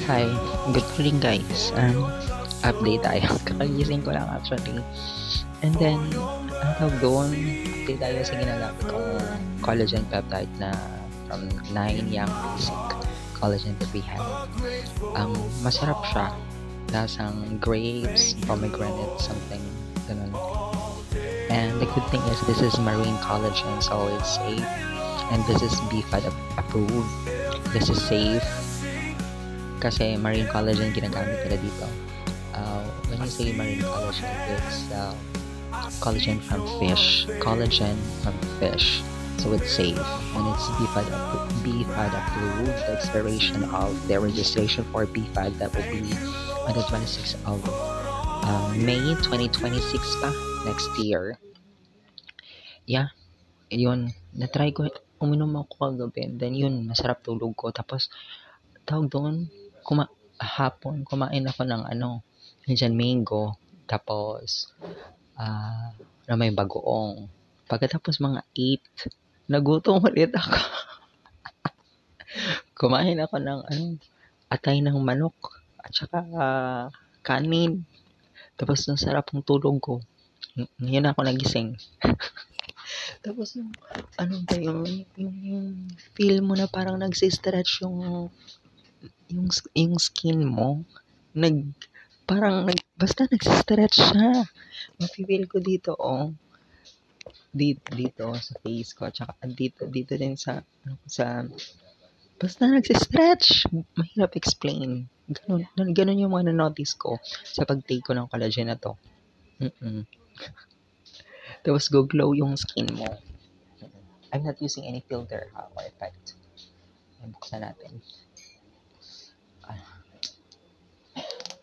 Hi, good morning guys. Update tayo. Kakagising ko lang actually. And then, ang tawag doon, update tayo sa ginagamit kong collagen peptide na from 9 Young Basic Collagen that we have. Masarap siya. Lasang grapes, pomegranate, something, ganun. And the good thing is this is marine collagen, so it's safe. And this is BFAD approved. This is safe kasi marine collagen ginagamit nila dito. When you say marine collagen, it's collagen from fish. Collagen from fish. So it's safe. And it's BFAD approved. The expiration of the registration for BFAD that will be on the 26th of May 2026 pa. Next year. Yeah. Yun. Na-try ko. Uminom ako kagabi. Then yun. Masarap tulog ko. Tapos tawag doon, hapon, kumain ako ng dyan mango, tapos, na may bagoong. Pagkatapos mga 8, nagutom ulit ako. Kumain ako ng, atay ng manok, at saka, kanin. Tapos, ang sarap ng tulog ko. Ngayon ako nagising. Tapos, yung feel mo na parang nagsistretch yung skin mo, basta nagsi-stretch siya. Mafe-feel ko dito, dito sa face ko, tsaka dito din basta nagsi-stretch. Mahirap explain. Ganun yung mga na-notice ko sa pag-take ko ng collagen na to. Tapos go-glow yung skin mo. I'm not using any filter or effect. Buksan natin.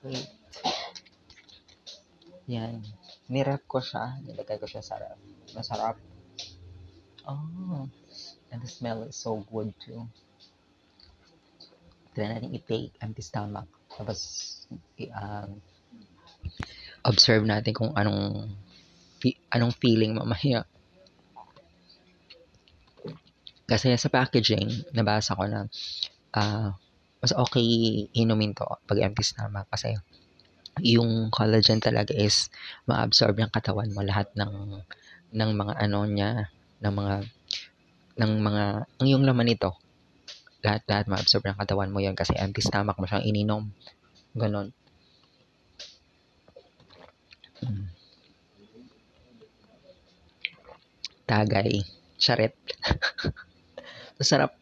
Wait. Yan. Nirap ko siya. Nilagay ko siya sa ref. Masarap. Oh. And the smell is so good too. Try natin i-take empty stomach. Tapos, observe natin kung anong feeling mamaya. Kasi sa packaging, nabasa ko na mas okay inumin to pag empty stomach kasi yung collagen talaga is ma-absorb ng katawan mo lahat ng mga niya, ng mga yung laman nito. Lahat ma-absorb ng katawan mo yan kasi empty stomach mo siyang ininom. Ganon. Tagay. Charet. Masarap.